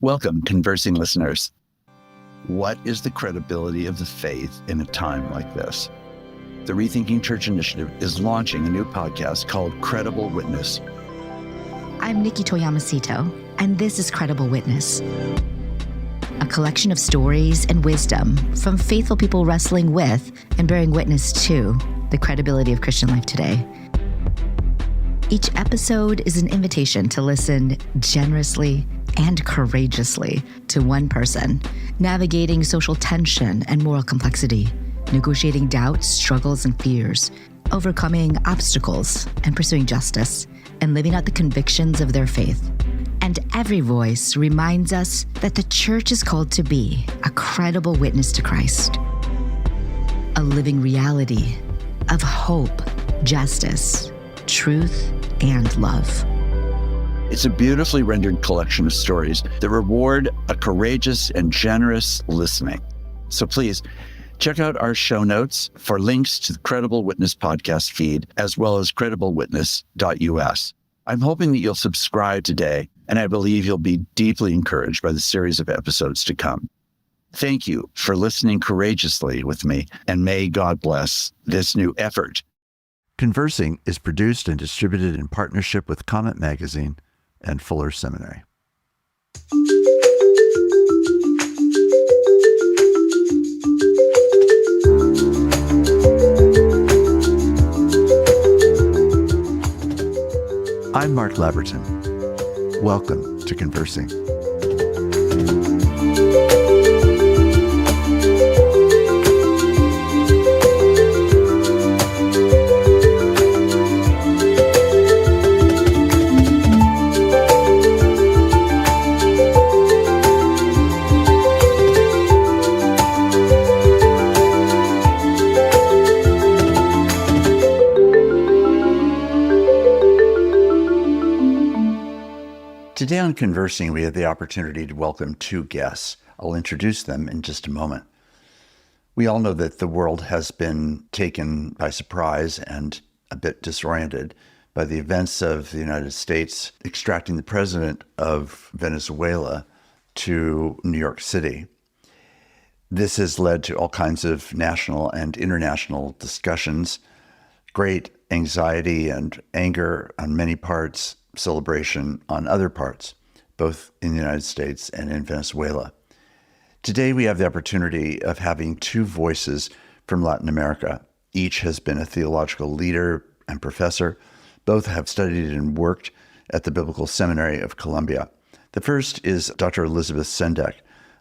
Welcome, conversing listeners. What is the credibility of the faith in a time like this? The Rethinking Church Initiative is launching a new podcast called Credible Witness. I'm Nikki Toyamasito, and this is Credible Witness, a collection of stories and wisdom from faithful people wrestling with and bearing witness to the credibility of Christian life today. Each episode is an invitation to listen generously and courageously to one person, navigating social tension and moral complexity, negotiating doubts, struggles, and fears, overcoming obstacles and pursuing justice, and living out the convictions of their faith. And every voice reminds us that the church is called to be a credible witness to Christ, a living reality of hope, justice, truth, and love. It's a beautifully rendered collection of stories that reward a courageous and generous listening. So please check out our show notes for links to the Credible Witness podcast feed, as well as crediblewitness.us. I'm hoping that you'll subscribe today, and I believe you'll be deeply encouraged by the series of episodes to come. Thank you for listening courageously with me, and may God bless this new effort. Conversing is produced and distributed in partnership with Comment Magazine and Fuller Seminary. I'm Mark Labberton. Welcome to Conversing. Today on Conversing, we have the opportunity to welcome two guests. I'll introduce them in just a moment. We all know that the world has been taken by surprise and a bit disoriented by the events of the United States extracting the president of Venezuela to New York City. This has led to all kinds of national and international discussions, great anxiety and anger on many parts, celebration on other parts, both in the United States and in Venezuela. Today, we have the opportunity of having two voices from Latin America. Each has been a theological leader and professor. Both have studied and worked at the Biblical Seminary of Colombia. The first is Dr. Elizabeth Sendek.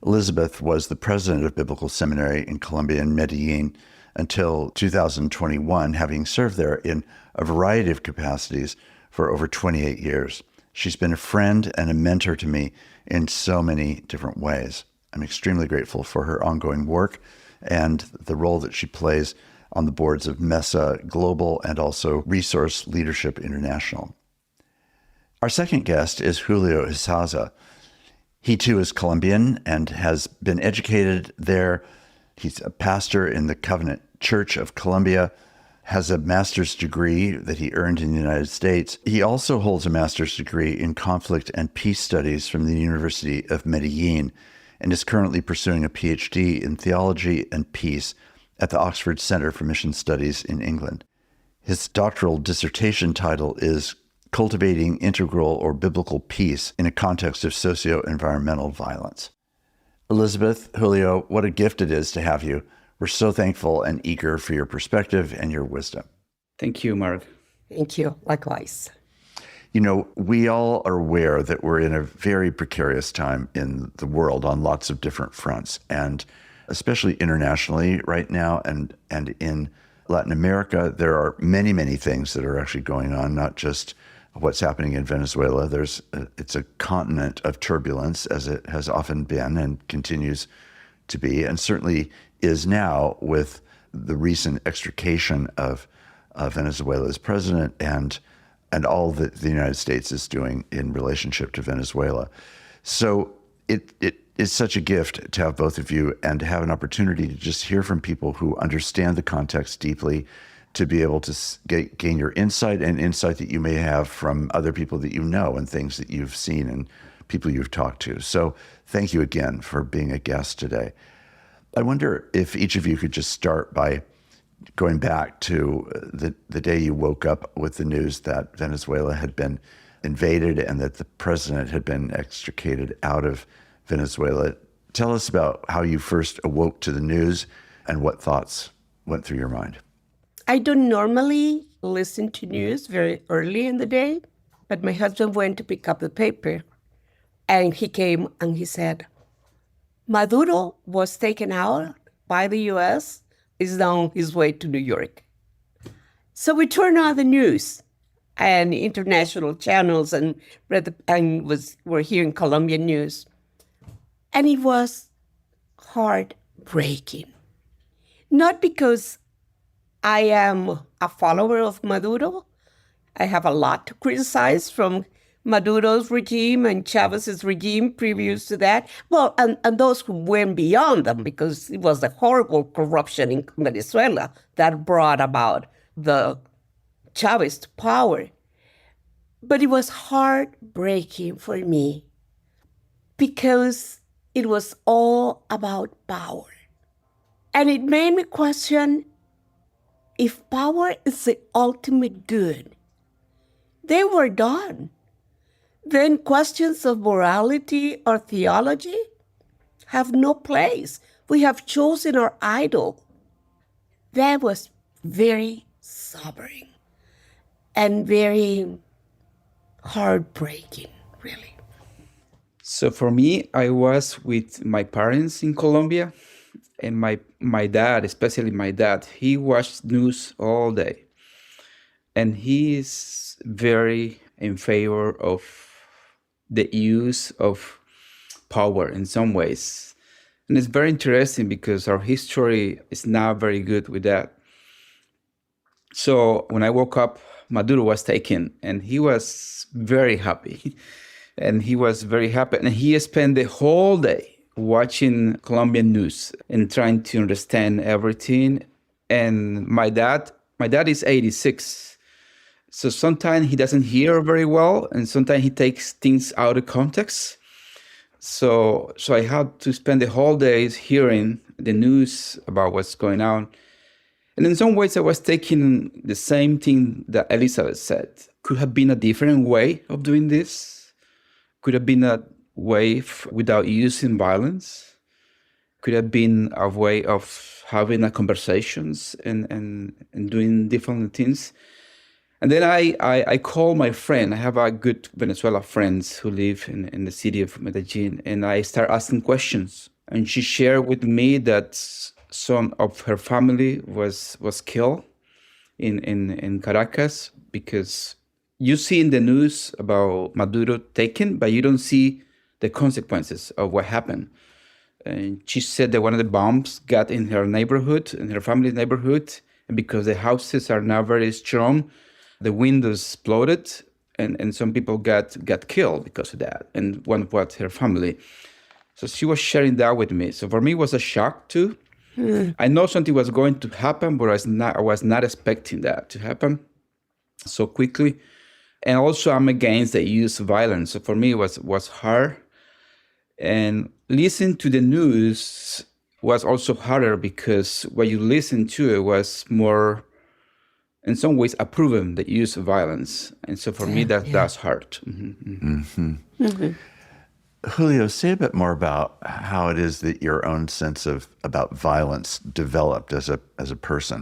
Elizabeth was the president of Biblical Seminary in Colombia in Medellin until 2021, having served there in a variety of capacities for over 28 years. She's been a friend and a mentor to me in so many different ways. I'm extremely grateful for her ongoing work and the role that she plays on the boards of MESA Global and also Resource Leadership International. Our second guest is Julio Isaza. He too is Colombian and has been educated there. He's a pastor in the Covenant Church of Colombia, has a master's degree that he earned in the United States. He also holds a master's degree in conflict and peace studies from the University of Medellin and is currently pursuing a PhD in theology and peace at the Oxford Center for Mission Studies in England. His doctoral dissertation title is Cultivating Integral or Biblical Peace in a Context of Socio-Environmental Violence. Elizabeth, Julio, what a gift it is to have you. We're so thankful and eager for your perspective and your wisdom. Thank you, Mark. Thank you. Likewise. You know, we all are aware that we're in a very precarious time in the world on lots of different fronts, and especially internationally right now and in Latin America, there are many, many things that are actually going on, not just what's happening in Venezuela. It's a continent of turbulence, as it has often been and continues to be, and certainly is now with the recent extrication of Venezuela's president and all that the United States is doing in relationship to Venezuela. So it is such a gift to have both of you and to have an opportunity to just hear from people who understand the context deeply, to be able to gain your insight and insight that you may have from other people that you know and things that you've seen and people you've talked to. So thank you again for being a guest today. I wonder if each of you could just start by going back to the day you woke up with the news that Venezuela had been invaded and that the president had been extricated out of Venezuela. Tell us about how you first awoke to the news and what thoughts went through your mind. I don't normally listen to news very early in the day, but my husband went to pick up the paper, and he came and he said, Maduro was taken out by the U.S., is on his way to New York. So we turned on the news and international channels and we're hearing Colombian news. And it was heartbreaking. Not because I am a follower of Maduro. I have a lot to criticize from Maduro's regime and Chavez's regime previous to that. Well, and those who went beyond them, because it was the horrible corruption in Venezuela that brought about the Chavez to power. But it was heartbreaking for me because it was all about power. And it made me question if power is the ultimate good. They were done. Then questions of morality or theology have no place. We have chosen our idol. That was very sobering and very heartbreaking, really. So for me, I was with my parents in Colombia, and my dad, especially my dad, he watched news all day. And he is very in favor of the use of power in some ways. And it's very interesting because our history is not very good with that. So when I woke up, Maduro was taken, and he was very happy. And he was very happy. And he spent the whole day watching Colombian news and trying to understand everything. And my dad is 86. So sometimes he doesn't hear very well, and sometimes he takes things out of context. So I had to spend the whole day hearing the news about what's going on. And in some ways, I was taking the same thing that Elizabeth said. Could have been a different way of doing this. Could have been a way without using violence. Could have been a way of having a conversations and doing different things. And then I called my friend. I have a good Venezuela friends who live in the city of Medellin, and I start asking questions. And she shared with me that some of her family was killed in Caracas, because you see in the news about Maduro taken, but you don't see the consequences of what happened. And she said that one of the bombs got in her neighborhood, in her family's neighborhood, and because the houses are not very strong, the windows exploded, and some people got killed because of that, and one was her family. So she was sharing that with me. So for me, it was a shock too. I know something was going to happen, but I was not expecting that to happen so quickly. And also, I'm against the use of violence. So for me, it was hard. And listening to the news was also harder because what you listened to it was more, in some ways, approving the use of violence. And so for me, that's hard. Mm-hmm. Mm-hmm. Mm-hmm. Julio, say a bit more about how it is that your own sense about violence developed as a person.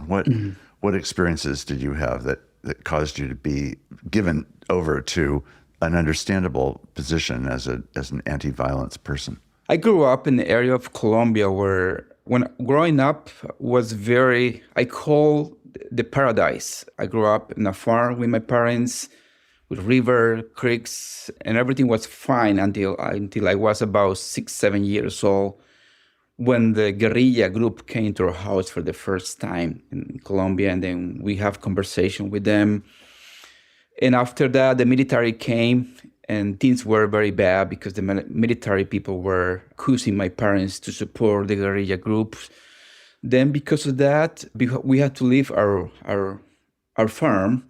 What experiences did you have that caused you to be given over to an understandable position as an anti-violence person? I grew up in the area of Colombia where, when growing up, was I call the paradise. I grew up in a farm with my parents, with river, creeks, and everything was fine until I was about 6-7 years old, when the guerrilla group came to our house for the first time in Colombia, and then we have conversation with them. And after that, the military came, and things were very bad because the military people were accusing my parents to support the guerrilla groups. Then because of that, we had to leave our farm.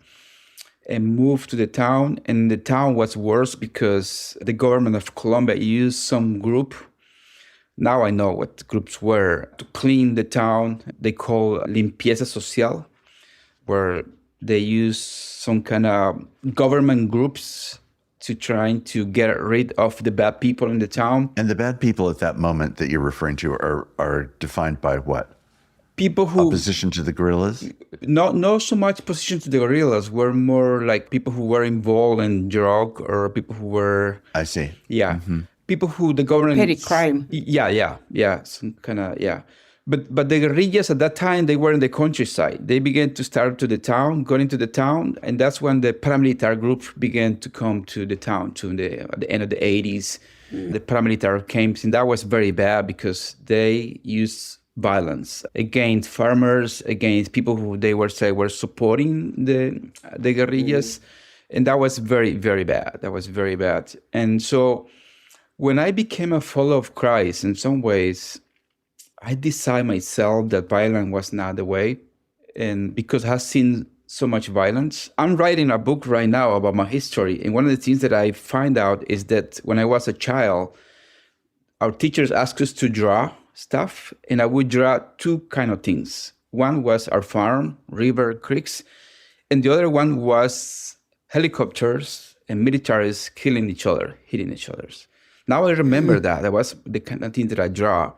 and moved to the town. And the town was worse because the government of Colombia used some group. Now I know what groups were to clean the town. They call limpieza social, where they use some kind of government groups to trying to get rid of the bad people in the town. And the bad people at that moment that you're referring to are defined by what? People who opposition to the guerrillas? Not so much opposition to the guerrillas. Were more like people who were involved in drug or people who were. I see. Yeah, people who the government Petty crime. Yeah, some kind of But the guerrillas at that time, they were in the countryside. They began to start to the town, going into the town, and that's when the paramilitary group began to come to the town at the end of the 80s. The paramilitary came, and that was very bad because they used violence against farmers, against people who they were supporting the guerrillas. And that was very, very bad. That was very bad. And so when I became a follower of Christ, in some ways, I decided myself that violence was not the way. And because I've seen so much violence, I'm writing a book right now about my history. And one of the things that I find out is that when I was a child, our teachers asked us to draw stuff. And I would draw two kind of things. One was our farm, river, creeks. And the other one was helicopters and militaries killing each other, hitting each other. Now I remember that was the kind of thing that I draw.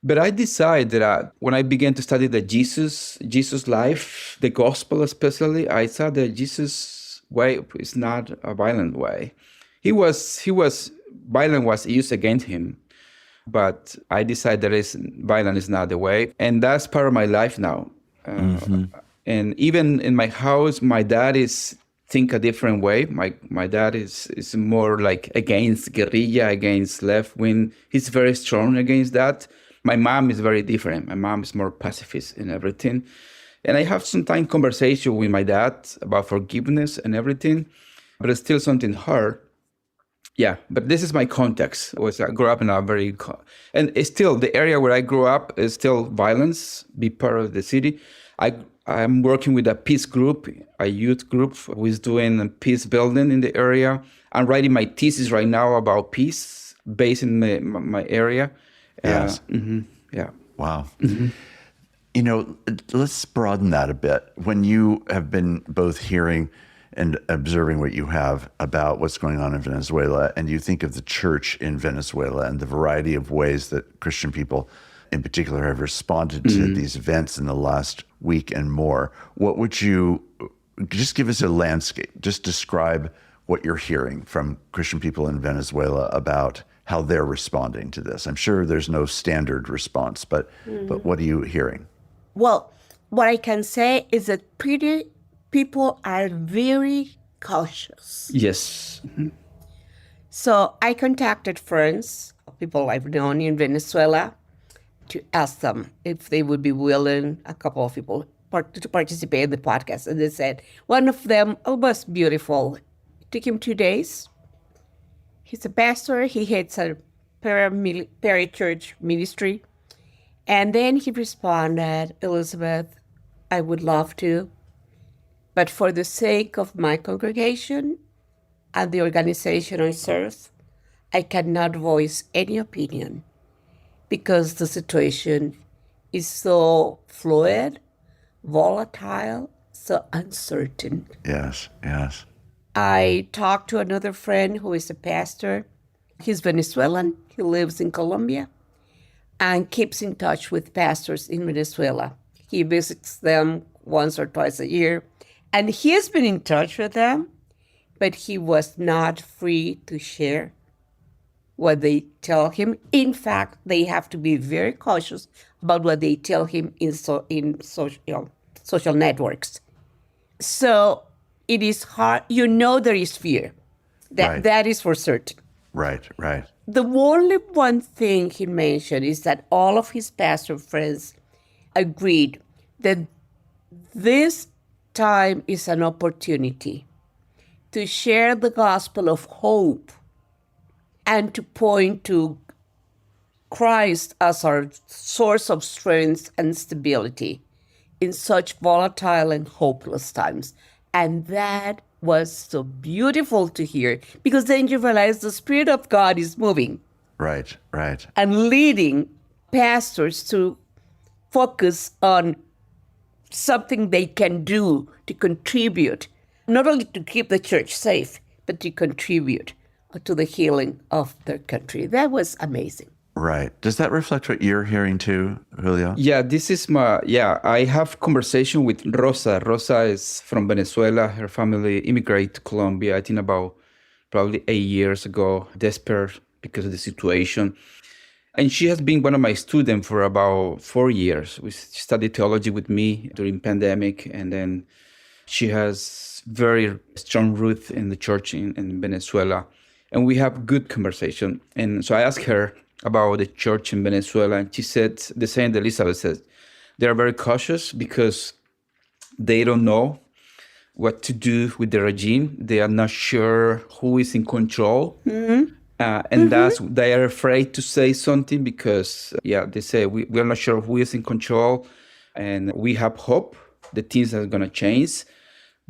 But I decided that when I began to study the Jesus life, the gospel especially, I saw that Jesus' way is not a violent way. Violence was used against him, but I decided that violence is not the way, and that's part of my life now. And even in my house, my dad think a different way. My dad is more like against guerrilla, against left wing. He's very strong against that. My mom is very different. My mom is more pacifist in everything. And I have sometimes conversation with my dad about forgiveness and everything, but it's still something hard. Yeah, but this is my context. I grew up in and it's still the area where I grew up is still violence, be part of the city. I'm working with a peace group, a youth group who is doing peace building in the area. I'm writing my thesis right now about peace based in my area. Yes. Yeah. Wow. Let's broaden that a bit. When you have been both hearing and observing what you have about what's going on in Venezuela, and you think of the church in Venezuela and the variety of ways that Christian people in particular have responded to these events in the last week and more, what would you just give us a landscape? Just describe what you're hearing from Christian people in Venezuela about how they're responding to this. I'm sure there's no standard response, but what are you hearing? Well, what I can say is that people are very cautious. Yes. So I contacted friends, people I've known in Venezuela, to ask them if they would be willing, a couple of people, to participate in the podcast. And they said, one of them, was beautiful. It took him 2 days. He's a pastor. He heads a parachurch ministry. And then he responded, Elizabeth, I would love to, but for the sake of my congregation and the organization I serve, I cannot voice any opinion because the situation is so fluid, volatile, so uncertain. Yes. I talked to another friend who is a pastor. He's Venezuelan. He lives in Colombia and keeps in touch with pastors in Venezuela. He visits them once or twice a year. And he has been in touch with them, but he was not free to share what they tell him. In fact, they have to be very cautious about what they tell him in social networks. So it is hard. There is fear. That is for certain. Right. The only one thing he mentioned is that all of his pastor friends agreed that this time is an opportunity to share the gospel of hope and to point to Christ as our source of strength and stability in such volatile and hopeless times. And that was so beautiful to hear, because then you realize the Spirit of God is moving. Right, right. And leading pastors to focus on something they can do to contribute, not only to keep the church safe, but to contribute to the healing of their country. That was amazing. Right. Does that reflect what you're hearing too, Julio? Yeah, this is I have conversation with Rosa. Rosa is from Venezuela. Her family immigrated to Colombia, I think about probably 8 years ago, desperate because of the situation. And she has been one of my students for about 4 years. We studied theology with me during pandemic. And then she has very strong roots in the church in Venezuela. And we have good conversation. And so I asked her about the church in Venezuela. And she said the same that Elizabeth said. They are very cautious because they don't know what to do with the regime. They are not sure who is in control. Mm-hmm. They are afraid to say something because, they say, we are not sure who is in control. And we have hope that things are going to change.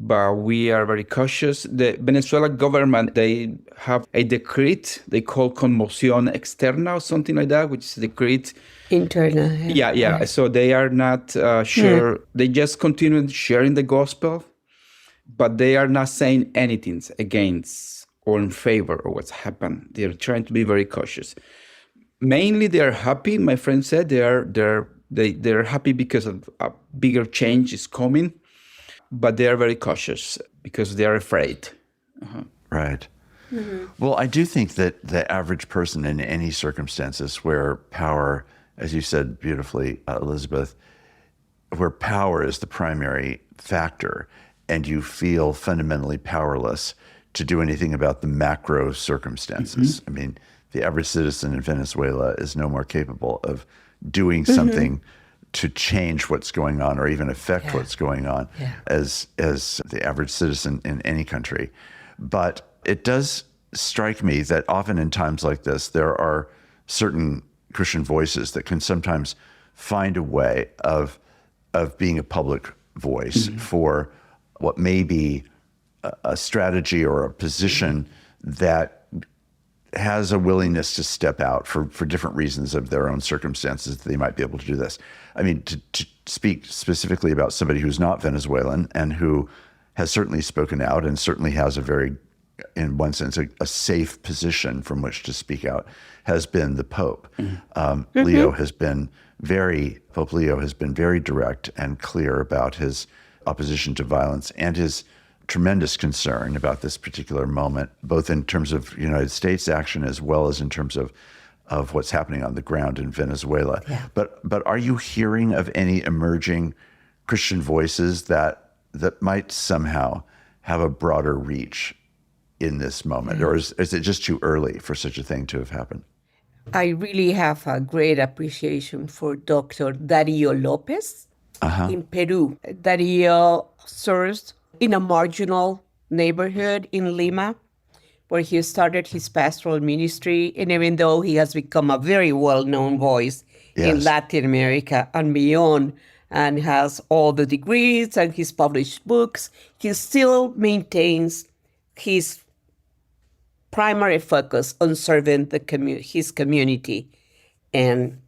But we are very cautious. The Venezuelan government, they have a decree they call conmoción externa or something like that, which is a decree. Internal. Yeah. Right. So they are not sure. Yeah. They just continue sharing the gospel, but they are not saying anything against or in favor of what's happened. They're trying to be very cautious. Mainly, they are happy. My friend said they're happy because of a bigger change is coming. But they are very cautious because they are afraid. Uh-huh. Right. Mm-hmm. Well, I do think that the average person in any circumstances where power, as you said beautifully, Elizabeth, where power is the primary factor and you feel fundamentally powerless to do anything about the macro circumstances. Mm-hmm. I mean, the average citizen in Venezuela is no more capable of doing something to change what's going on or even affect what's going on as the average citizen in any country. But it does strike me that often in times like this, there are certain Christian voices that can sometimes find a way of being a public voice for what may be a strategy or a position that has a willingness to step out for different reasons of their own circumstances. They might be able to do this. I mean, to speak specifically about somebody who's not Venezuelan and who has certainly spoken out and certainly has a very, in one sense, a safe position from which to speak out, has been the Pope. Pope Leo has been very direct and clear about his opposition to violence and his tremendous concern about this particular moment, both in terms of United States action as well as in terms of what's happening on the ground in Venezuela. Yeah. But are you hearing of any emerging Christian voices that might somehow have a broader reach in this moment? Or is it just too early for such a thing to have happened? I really have a great appreciation for Dr. Darío López in Peru. Darío serves in a marginal neighborhood in Lima, where he started his pastoral ministry. And even though he has become a very well-known voice in Latin America and beyond, and has all the degrees and he's published books, he still maintains his primary focus on serving his community. And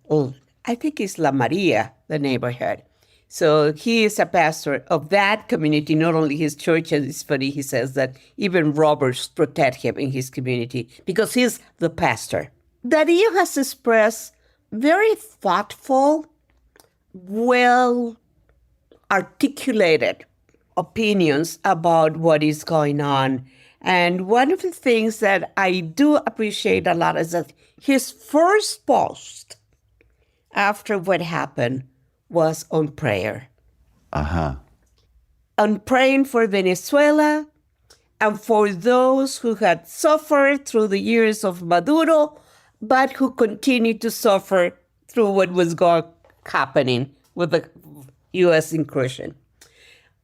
I think it's La Maria, the neighborhood. So he is a pastor of that community, not only his church. And it's funny, he says that even robbers protect him in his community because he's the pastor. Darío has expressed very thoughtful, well-articulated opinions about what is going on. And one of the things that I do appreciate a lot is that his first post after what happened was on prayer. On praying for Venezuela and for those who had suffered through the years of Maduro, but who continued to suffer through what was happening with the U.S. incursion.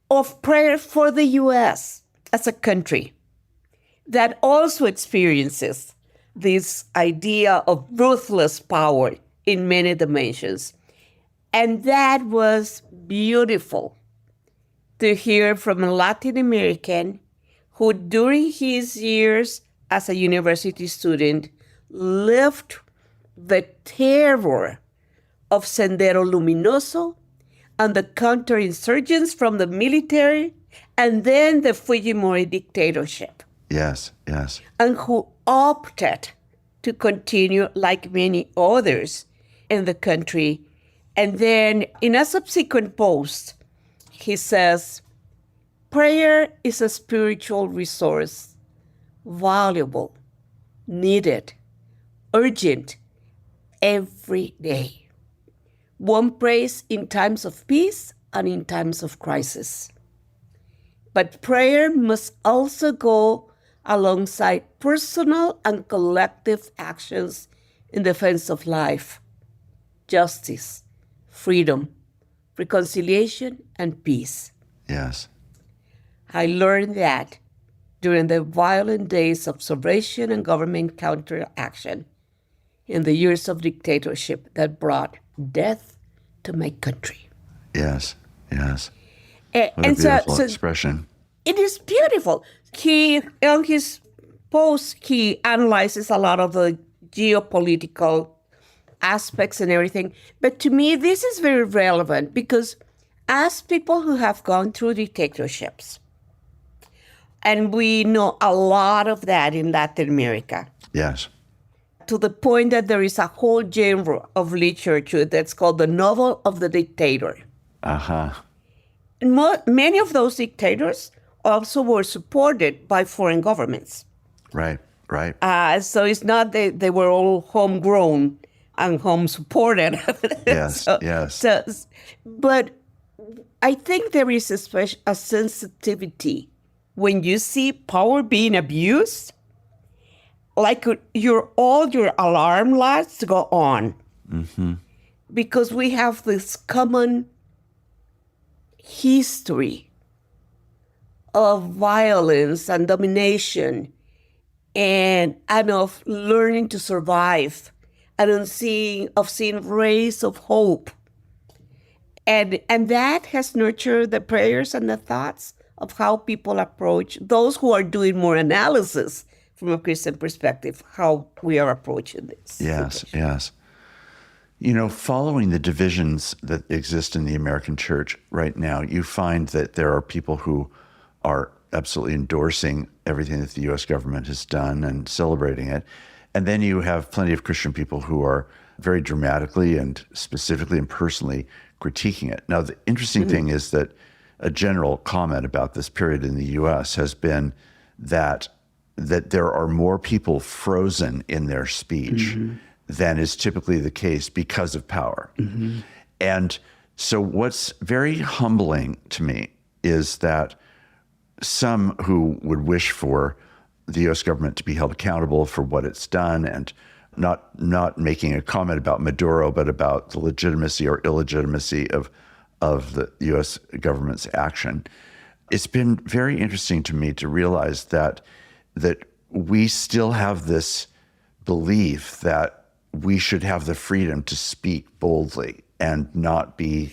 Of prayer for the U.S. as a country that also experiences this idea of ruthless power in many dimensions. And that was beautiful to hear from a Latin American who, during his years as a university student, lived the terror of Sendero Luminoso and the counterinsurgents from the military and then the Fujimori dictatorship. Yes, yes. And who opted to continue, like many others in the country. And then in a subsequent post, he says, prayer is a spiritual resource, valuable, needed, urgent, every day. One prays in times of peace and in times of crisis. But prayer must also go alongside personal and collective actions in defense of life, justice, freedom, reconciliation, and peace. Yes. I learned that during the violent days of subversion and government counteraction in the years of dictatorship that brought death to my country. Yes, yes. What a beautiful expression. It is beautiful. On his post, he analyzes a lot of the geopolitical aspects and everything. But to me, this is very relevant because as people who have gone through dictatorships, and we know a lot of that in Latin America. Yes. To the point that there is a whole genre of literature that's called the novel of the dictator. Uh-huh. And many of those dictators also were supported by foreign governments. Right, right. So it's not that they were all homegrown and home supported. Yes, yes. But I think there is a sensitivity when you see power being abused, like all your alarm lights go on. Mm-hmm. Because we have this common history of violence and domination and of learning to survive and of seeing rays of hope. And that has nurtured the prayers and the thoughts of how people approach those who are doing more analysis from a Christian perspective, how we are approaching this. Yes, yes. You know, following the divisions that exist in the American church right now, you find that there are people who are absolutely endorsing everything that the U.S. government has done and celebrating it. And then you have plenty of Christian people who are very dramatically and specifically and personally critiquing it. Now, the interesting thing is that a general comment about this period in the U.S. has been that there are more people frozen in their speech than is typically the case because of power. And so what's very humbling to me is that some who would wish for the U.S. government to be held accountable for what it's done and not making a comment about Maduro, but about the legitimacy or illegitimacy of the U.S. government's action. It's been very interesting to me to realize that we still have this belief that we should have the freedom to speak boldly and not be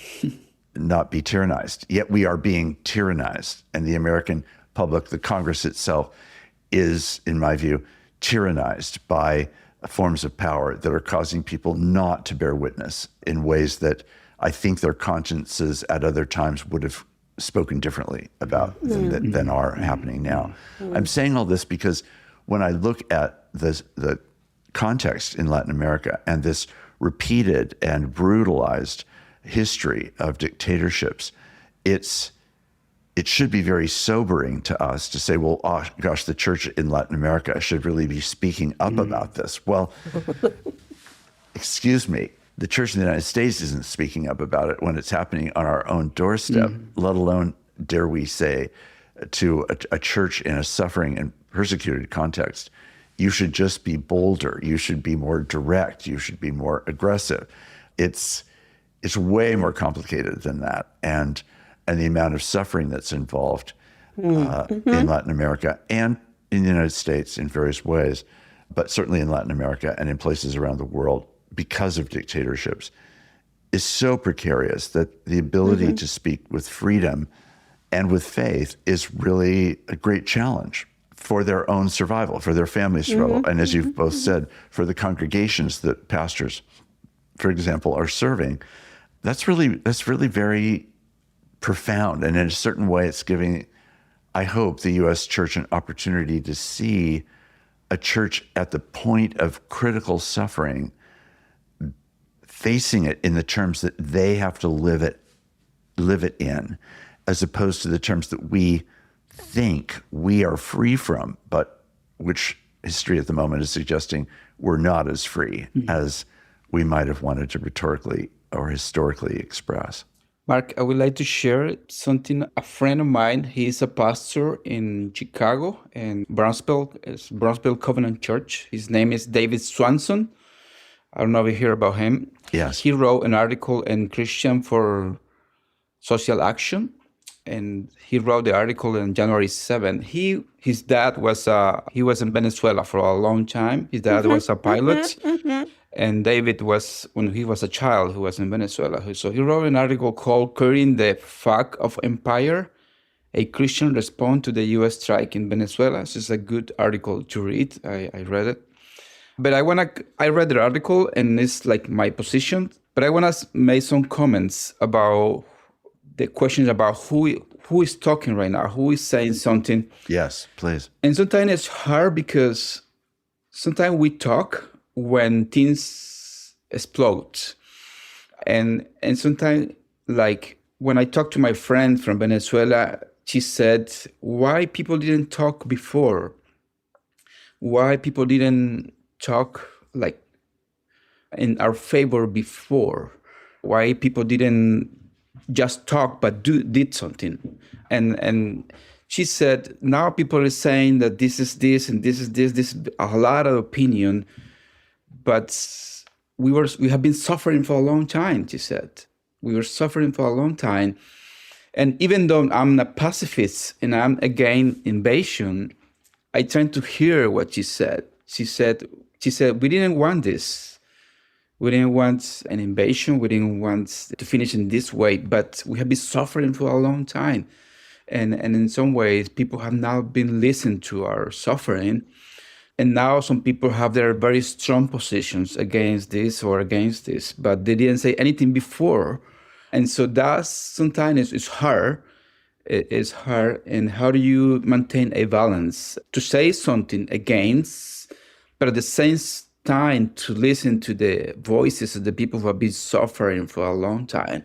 tyrannized. Yet we are being tyrannized, and the American public, the Congress itself, is, in my view, tyrannized by forms of power that are causing people not to bear witness in ways that I think their consciences at other times would have spoken differently about than are happening now. I'm saying all this because when I look at the context in Latin America and this repeated and brutalized history of dictatorships, it should be very sobering to us to say, well, oh gosh, the church in Latin America should really be speaking up about this. Well, excuse me, the church in the United States isn't speaking up about it when it's happening on our own doorstep, let alone, dare we say, to a church in a suffering and persecuted context. You should just be bolder. You should be more direct. You should be more aggressive. It's way more complicated than that. And the amount of suffering that's involved in Latin America and in the United States in various ways, but certainly in Latin America and in places around the world because of dictatorships, is so precarious that the ability to speak with freedom and with faith is really a great challenge for their own survival, for their family's survival. And as you've both said, for the congregations that pastors, for example, are serving, that's really very profound. And in a certain way, it's giving, I hope, the U.S. church an opportunity to see a church at the point of critical suffering, facing it in the terms that they have to live it in, as opposed to the terms that we think we are free from, but which history at the moment is suggesting we're not as free as we might have wanted to rhetorically or historically express. Mark, I would like to share something. A friend of mine, he's a pastor in Chicago and Brownsville Covenant Church. His name is David Swanson. I don't know if you hear about him. Yes. He wrote an article in Christian for Social Action, and he wrote the article on January 7th. His dad was in Venezuela for a long time. His dad was a pilot. And David was, when he was a child, who was in Venezuela. So he wrote an article called Carrying the Flag of Empire, a Christian Response to the U.S. Strike in Venezuela. This is a good article to read. I read it. But I read the article, and it's like my position. But I want to make some comments about the questions about who is talking right now, who is saying something. Yes, please. And sometimes it's hard because sometimes we talk when things explode. And sometimes, like when I talked to my friend from Venezuela, she said, why people didn't talk before? Why people didn't talk like in our favor before? Why people didn't just talk but did something? And she said, now people are saying that this is this and this is this. This is a lot of opinion. But we have been suffering for a long time, she said. We were suffering for a long time. And even though I'm a pacifist and I'm against invasion, I tried to hear what she said. She said, we didn't want this. We didn't want an invasion. We didn't want to finish in this way, but we have been suffering for a long time. And in some ways, people have now been listening to our suffering. And now some people have their very strong positions against this or against this, but they didn't say anything before. And so that's sometimes it's hard. It's hard. And how do you maintain a balance to say something against, but at the same time to listen to the voices of the people who have been suffering for a long time?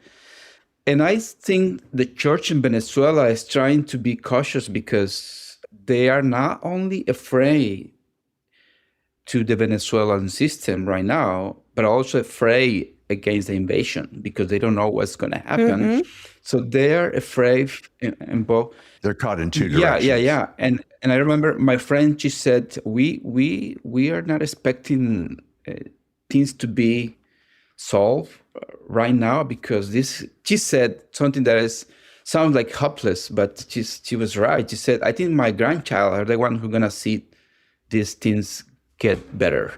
And I think the church in Venezuela is trying to be cautious because they are not only afraid to the Venezuelan system right now, but also afraid against the invasion because they don't know what's going to happen. So they're afraid in both. They're caught in two directions. Yeah. And I remember my friend, she said, we are not expecting things to be solved right now because she said something that sounds like hopeless, but she was right. She said, I think my grandchild are the one who's going to see these things get better.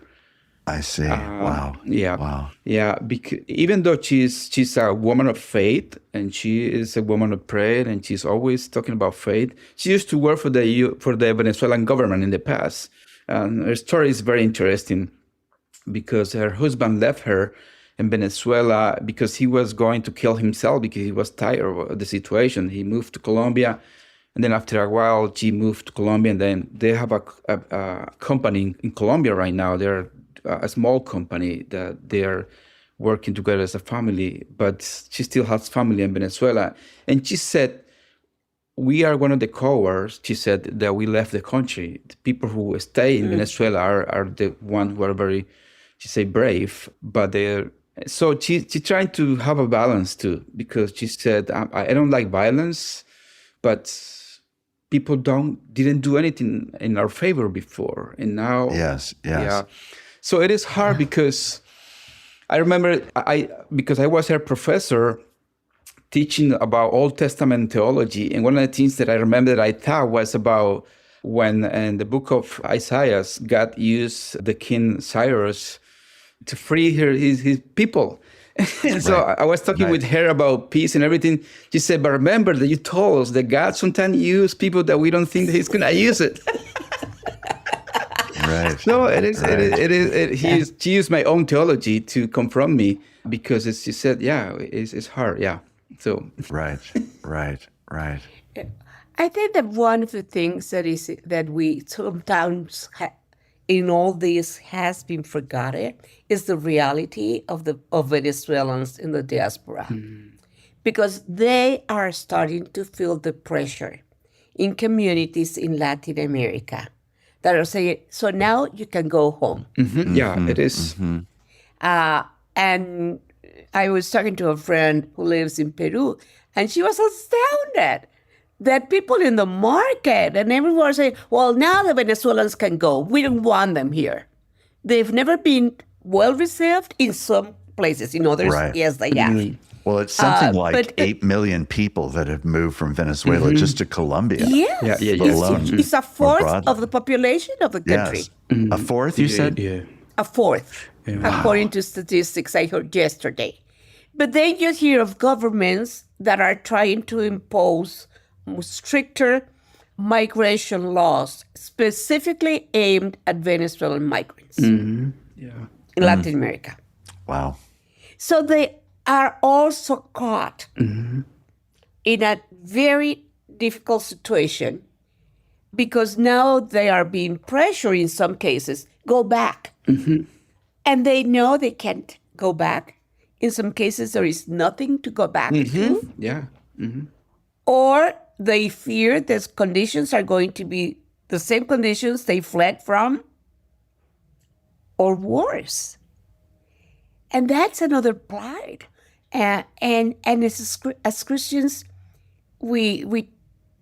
I see. Wow. Yeah. Wow. Yeah. Because even though she's a woman of faith and she is a woman of prayer and she's always talking about faith, she used to work for the Venezuelan government in the past. Her story is very interesting because her husband left her in Venezuela because he was going to kill himself because he was tired of the situation. He moved to Colombia. And then after a while, she moved to Colombia, and then they have a company in Colombia right now. They're a small company that they're working together as a family, but she still has family in Venezuela. And she said, we are one of the cowards, she said, that we left the country. The people who stay in Venezuela are the ones who are very, she said, brave, but so she's trying to have a balance too, because she said, I don't like violence, but people didn't do anything in our favor before, and now yes. Yeah. So it is hard because I remember because I was her professor teaching about Old Testament theology, and one of the things that I remember that I thought was about when in the book of Isaiah, God used the king Cyrus to free his people. And so I was talking with her about peace and everything. She said, but remember that you told us that God sometimes uses people that we don't think that he's going to use it. Right. So it is. She used my own theology to confront me because she said, yeah, it's hard. Yeah. So. Right. I think that one of the things that we sometimes in all this has been forgotten is the reality of Venezuelans in the diaspora, because they are starting to feel the pressure in communities in Latin America that are saying, so now you can go home. Mm-hmm. Yeah, it is. Mm-hmm. And I was talking to a friend who lives in Peru, and she was astounded that people in the market and everyone are saying, well, now the Venezuelans can go. We don't want them here. They've never been well received in some places. In others, yes, they have. Mm-hmm. Well, it's something like 8 million people that have moved from Venezuela just to Colombia. Yes. It's a fourth of the population of the country. Yes. Mm-hmm. A fourth, you said? Yeah. A fourth, according to statistics I heard yesterday. But then you hear of governments that are trying to impose stricter migration laws specifically aimed at Venezuelan migrants in Latin America. Wow. So they are also caught in a very difficult situation because now they are being pressured in some cases, go back. And they know they can't go back. In some cases, there is nothing to go back to. Yeah. Or they fear that conditions are going to be the same conditions they fled from or worse. And that's another plight. And as Christians, we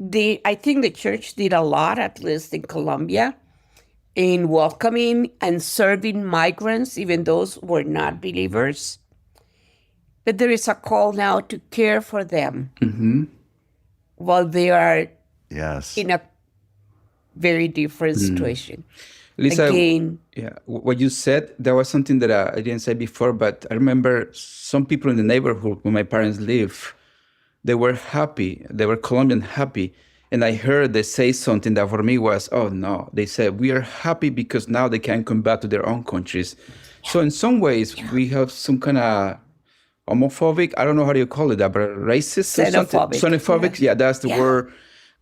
did, I think the church did a lot, at least in Colombia, in welcoming and serving migrants, even those who were not believers. But there is a call now to care for them while they are in a very different situation. Lisa, again. Yeah, what you said, there was something that I didn't say before, but I remember some people in the neighborhood where my parents live, they were happy. They were Colombian happy. And I heard they say something that for me was, oh no, they said, we are happy because now they can come back to their own countries. Yeah. So in some ways, we have some kind of homophobic, I don't know how do you call it, that, but racist or something? Xenophobic, yeah, that's the word.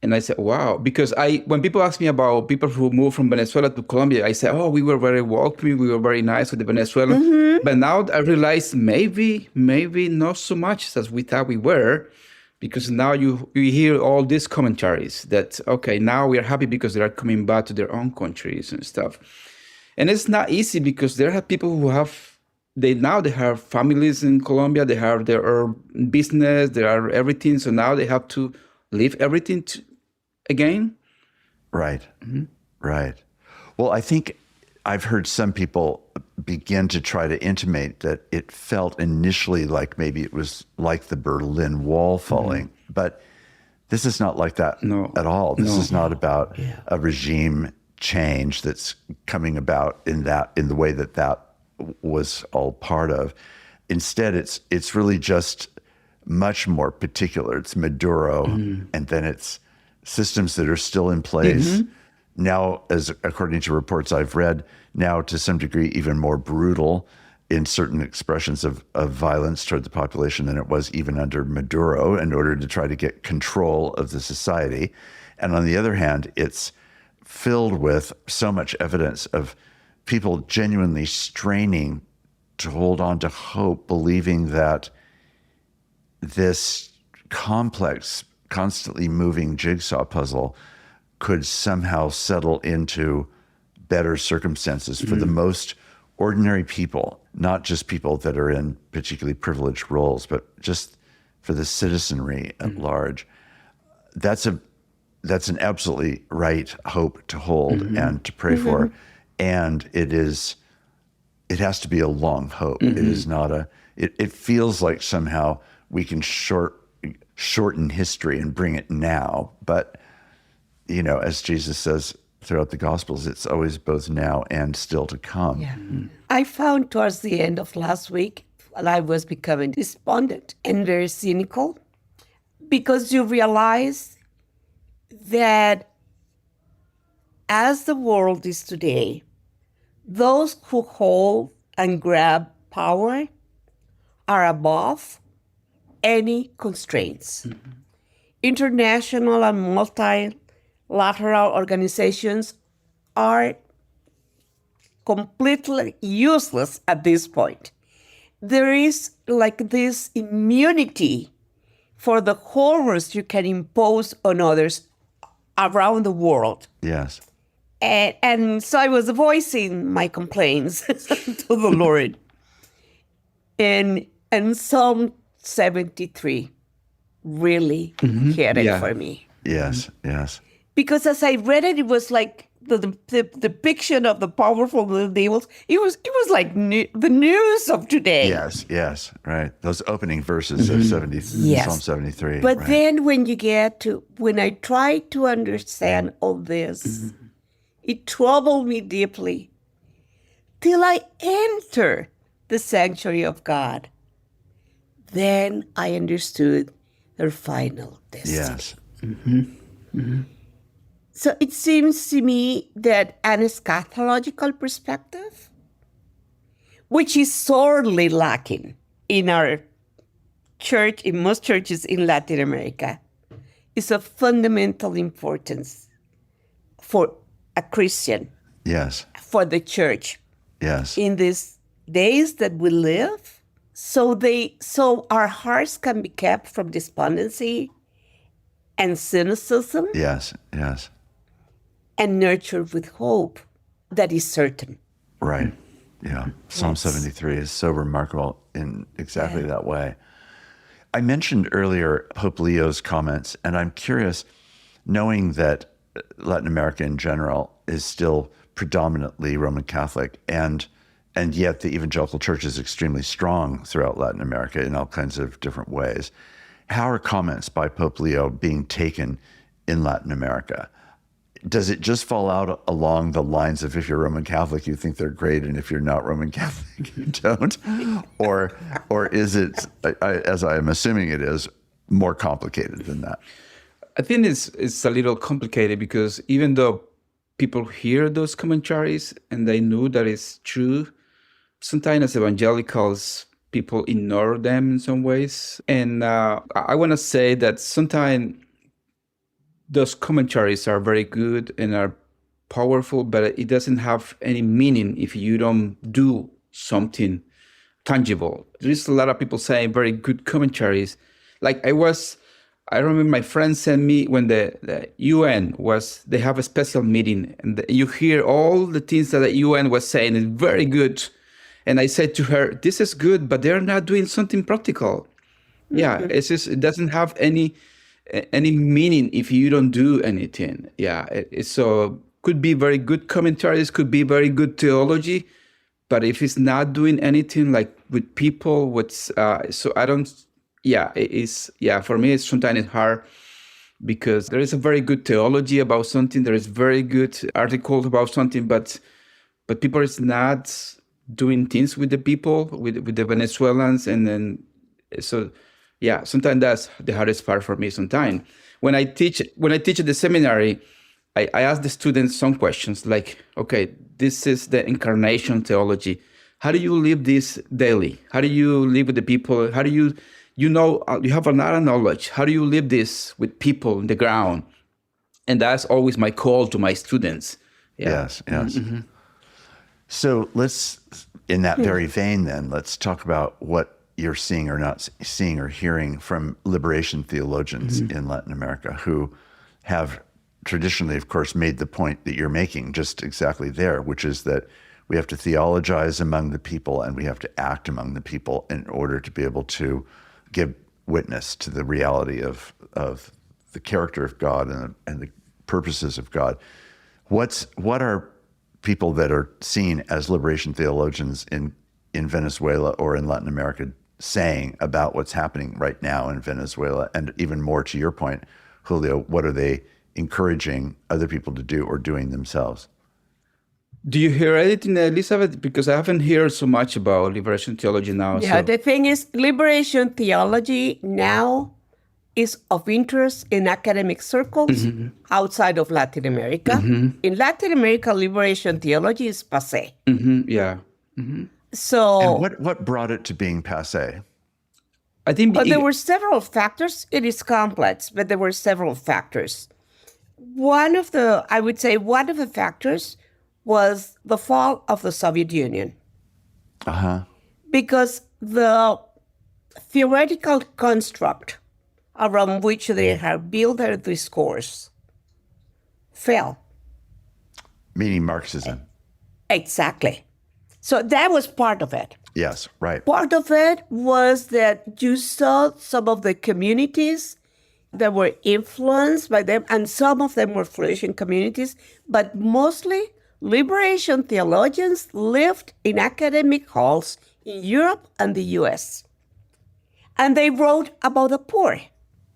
And I said, wow, because when people ask me about people who moved from Venezuela to Colombia, I said, oh, we were very welcoming, we were very nice with the Venezuelans. But now I realize maybe not so much as we thought we were, because now you hear all these commentaries that, okay, now we are happy because they are coming back to their own countries and stuff. And it's not easy because there are people who they have families in Colombia, they have their business, they are everything. So now they have to leave everything again. Right. Right. Well, I think I've heard some people begin to try to intimate that it felt initially like maybe it was like the Berlin Wall falling, but this is not like that at all. This is not about a regime change that's coming about in the way that was all part of. Instead, it's really just much more particular. It's Maduro, and then it's systems that are still in place. Now, as according to reports I've read, now to some degree even more brutal in certain expressions of violence toward the population than it was even under Maduro in order to try to get control of the society. And on the other hand, it's filled with so much evidence of people genuinely straining to hold on to hope, believing that this complex, constantly moving jigsaw puzzle could somehow settle into better circumstances for the most ordinary people, not just people that are in particularly privileged roles, but just for the citizenry at large. That's an absolutely right hope to hold and to pray for. And it has to be a long hope. It is not it feels like somehow we can shorten history and bring it now. But, as Jesus says throughout the Gospels, it's always both now and still to come. Yeah. I found towards the end of last week, I was becoming despondent and very cynical, because you realize that as the world is today, those who hold and grab power are above any constraints. Mm-hmm. International and multilateral organizations are completely useless at this point. There is like this immunity for the horrors you can impose on others around the world. Yes. And so I was voicing my complaints to the Lord. And Psalm 73 really hit it for me. Yes, yes. Because as I read it, it was like the depiction of the powerful devils. It was like the news of today. Yes, right. Those opening verses of Psalm 73. But right. then when I tried to understand all this, it troubled me deeply till I enter the sanctuary of God. Then I understood their final destiny. Yes. So it seems to me that an eschatological perspective, which is sorely lacking in our church, in most churches in Latin America, is of fundamental importance for a Christian. Yes. For the church. Yes. In these days that we live, so our hearts can be kept from despondency and cynicism. Yes, yes. And nurtured with hope that is certain. Right. Yeah. Psalm 73 is so remarkable in exactly that way. I mentioned earlier Pope Leo's comments, and I'm curious, knowing that Latin America in general is still predominantly Roman Catholic, and yet the evangelical church is extremely strong throughout Latin America in all kinds of different ways. How are comments by Pope Leo being taken in Latin America? Does it just fall out along the lines of if you're Roman Catholic, you think they're great, and if you're not Roman Catholic, you don't? Or is it, as I am assuming it is, more complicated than that? I think it's a little complicated because even though people hear those commentaries and they know that it's true, sometimes as evangelicals, people ignore them in some ways. And I want to say that sometimes those commentaries are very good and are powerful, but it doesn't have any meaning if you don't do something tangible. There's a lot of people saying very good commentaries. Like I remember my friend sent me when the UN they have a special meeting, and you hear all the things that the UN was saying is very good. And I said to her, this is good, but they're not doing something practical. Mm-hmm. Yeah, it doesn't have any meaning if you don't do anything. Yeah, so could be very good commentaries, could be very good theology, but if it's not doing anything like with people, so I don't. Yeah, it is. Yeah, for me, sometimes it's hard because there is a very good theology about something, there is very good articles about something, but people is not doing things with the people, with the Venezuelans, and then so. Yeah, sometimes that's the hardest part for me sometimes. When I teach at the seminary, I ask the students some questions like, okay, this is the incarnation theology. How do you live this daily? How do you live with the people? How do you have another knowledge? How do you live this with people on the ground? And that's always my call to my students. Yeah. Yes. Mm-hmm. So let's, in that very vein then, let's talk about what you're seeing or not seeing or hearing from liberation theologians in Latin America who have traditionally, of course, made the point that you're making just exactly there, which is that we have to theologize among the people and we have to act among the people in order to be able to give witness to the reality of the character of God and the purposes of God. What are people that are seen as liberation theologians in Venezuela or in Latin America saying about what's happening right now in Venezuela? And even more to your point, Julio, what are they encouraging other people to do or doing themselves? Do you hear anything, Elizabeth? Because I haven't heard so much about liberation theology now. Yeah, So. the thing is, liberation theology now is of interest in academic circles outside of Latin America. In Latin America, liberation theology is passé. Yeah. So, And what brought it to being passé? I think but there were several factors. It is complex, but there were several factors. One of the factors was the fall of the Soviet Union. Because the theoretical construct around which they had built their discourse fell. Meaning Marxism. Exactly. So that was part of it. Yes, right. Part of it was that you saw some of the communities that were influenced by them, and some of them were flourishing communities, but mostly liberation theologians lived in academic halls in Europe and the US. And they wrote about the poor.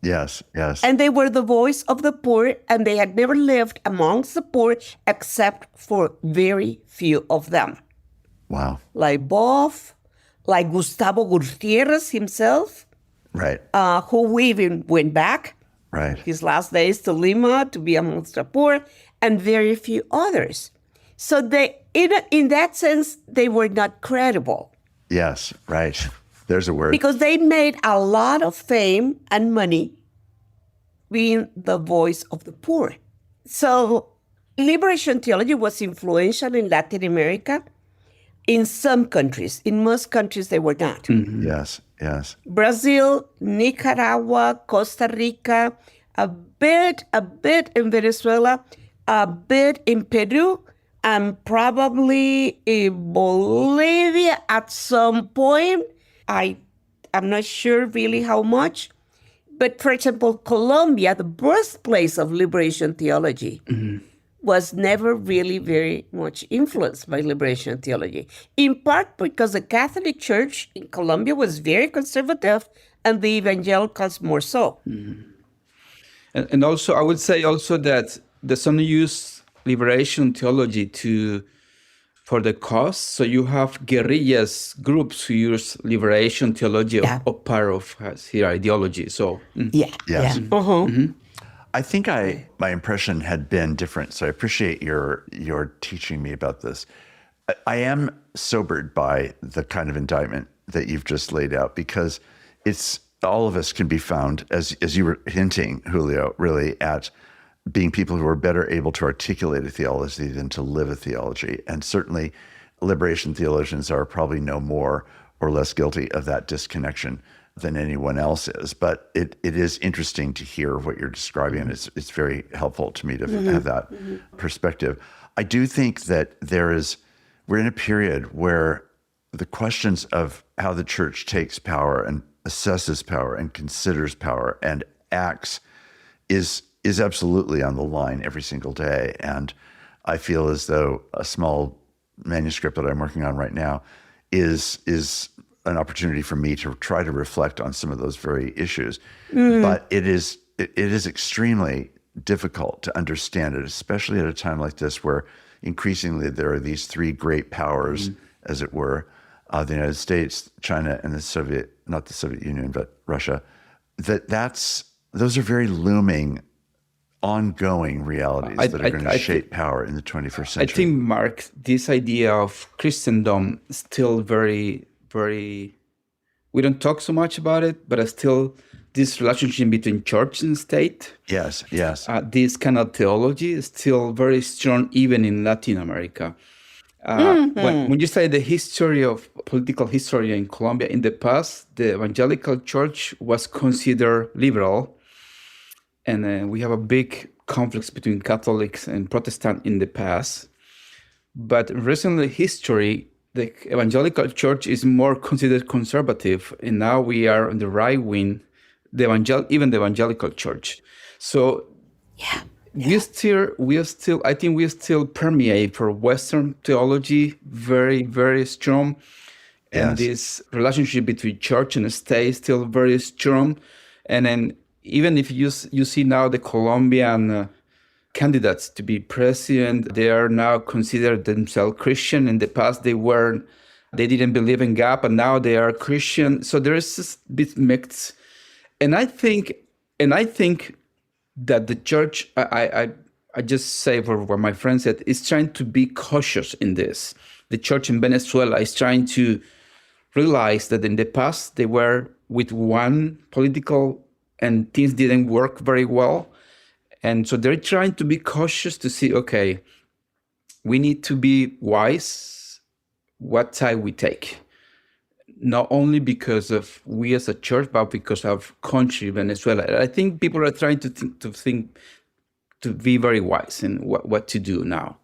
Yes, yes. And they were the voice of the poor, and they had never lived amongst the poor except for very few of them. Wow. Like Boff, like Gustavo Gutierrez himself, Right. who even went back Right. his last days to Lima to be amongst the poor, and very few others. So they, in that sense, they were not credible. Yes, right. There's a word. Because they made a lot of fame and money being the voice of the poor. So liberation theology was influential in Latin America. In some countries, in most countries, they were not. Yes, yes. Brazil, Nicaragua, Costa Rica, a bit in Venezuela, a bit in Peru, and probably in Bolivia at some point. I'm not sure really how much. But for example, Colombia, the birthplace of liberation theology, was never really very much influenced by liberation theology, in part because the Catholic Church in Colombia was very conservative and the evangelicals more so. And also, I would say also that the some use liberation theology for the cause. So you have guerrillas groups who use liberation theology of part of their ideology. So Yes. Yeah. I think my impression had been different, so I appreciate your teaching me about this. I am sobered by the kind of indictment that you've just laid out, because it's all of us can be found, as you were hinting, Julio, really at being people who are better able to articulate a theology than to live a theology. And certainly liberation theologians are probably no more or less guilty of that disconnection than anyone else is. But it is interesting to hear what you're describing, and it's very helpful to me to have that perspective. I do think that we're in a period where the questions of how the church takes power and assesses power and considers power and acts is absolutely on the line every single day. And I feel as though a small manuscript that I'm working on right now is an opportunity for me to try to reflect on some of those very issues. But it is extremely difficult to understand it, especially at a time like this where increasingly there are these three great powers, as it were, the United States, China, and not the Soviet Union, but Russia. Those are very looming, ongoing realities that are going to shape power in the 21st century. I think, Mark, this idea of Christendom is still very, very, we don't talk so much about it, but still this relationship between church and state. Yes. This kind of theology is still very strong, even in Latin America. When you study the history of political history in Colombia, in the past, the evangelical church was considered liberal. And we have a big conflict between Catholics and Protestants in the past. But recently, history, the evangelical church is more considered conservative. And now we are on the right wing, even the evangelical church. So we still, I think we still permeate for Western theology very, very strong. And this relationship between church and state is still very strong. And then even if you see now the Colombian candidates to be president. They are now considered themselves Christian. In the past, they didn't believe in God, but now they are Christian. So there is this bit mix. And I think that the church, I just say for what my friend said, is trying to be cautious in this. The church in Venezuela is trying to realize that in the past they were with one political and things didn't work very well. And so they're trying to be cautious to see, okay, we need to be wise what side we take. Not only because of we as a church, but because of country, Venezuela. I think people are trying to be very wise in what to do now.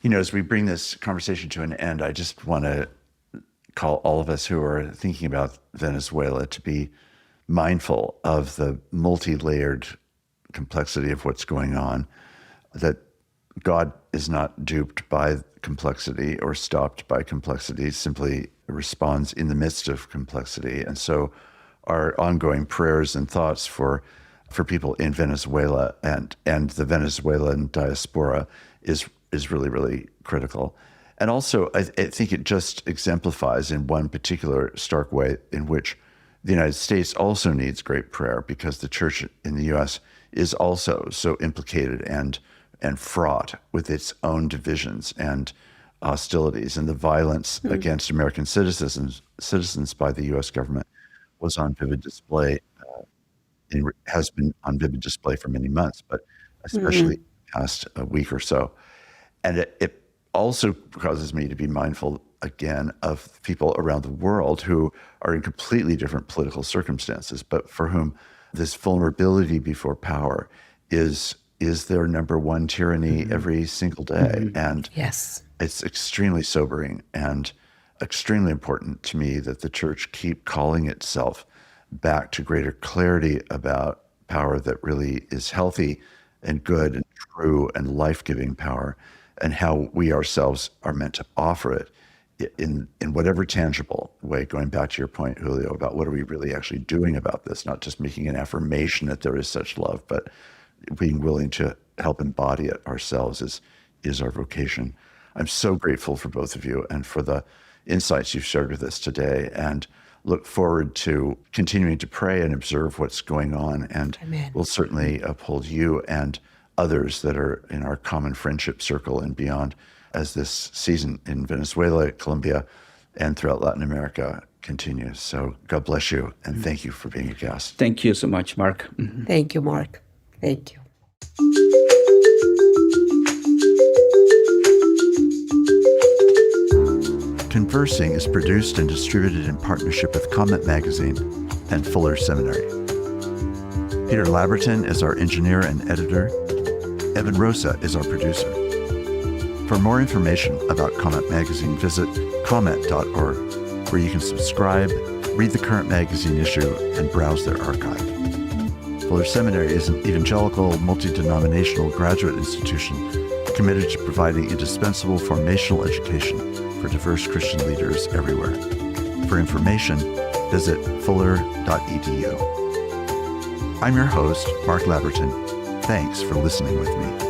As we bring this conversation to an end, I just want to call all of us who are thinking about Venezuela to be mindful of the multi-layered complexity of what's going on, that God is not duped by complexity or stopped by complexity, simply responds in the midst of complexity. And so our ongoing prayers and thoughts for people in Venezuela and the Venezuelan diaspora is really, really critical. And also, I think it just exemplifies in one particular stark way in which the United States also needs great prayer, because the church in the U.S. is also so implicated and fraught with its own divisions and hostilities, and the violence against American citizens by the U.S. government was on vivid display, has been on vivid display for many months, but especially the past week or so. And it also causes me to be mindful again of people around the world who are in completely different political circumstances, but for whom this vulnerability before power is their number one tyranny every single day. And yes, it's extremely sobering and extremely important to me that the church keep calling itself back to greater clarity about power that really is healthy and good and true and life-giving power, and how we ourselves are meant to offer it in whatever tangible way, going back to your point, Julio, about what are we really actually doing about this, not just making an affirmation that there is such love, but being willing to help embody it ourselves is our vocation. I'm so grateful for both of you and for the insights you've shared with us today, and look forward to continuing to pray and observe what's going on. And Amen. We'll certainly uphold you and others that are in our common friendship circle and beyond as this season in Venezuela, Colombia, and throughout Latin America continues. So God bless you, and thank you for being a guest. Thank you so much, Mark. Thank you, Mark. Thank you. Conversing is produced and distributed in partnership with Comment Magazine and Fuller Seminary. Peter Labberton is our engineer and editor. Evan Rosa is our producer. For more information about Comment Magazine, visit comment.org, where you can subscribe, read the current magazine issue, and browse their archive. Fuller Seminary is an evangelical, multi-denominational graduate institution committed to providing indispensable formational education for diverse Christian leaders everywhere. For information, visit fuller.edu. I'm your host, Mark Labberton. Thanks for listening with me.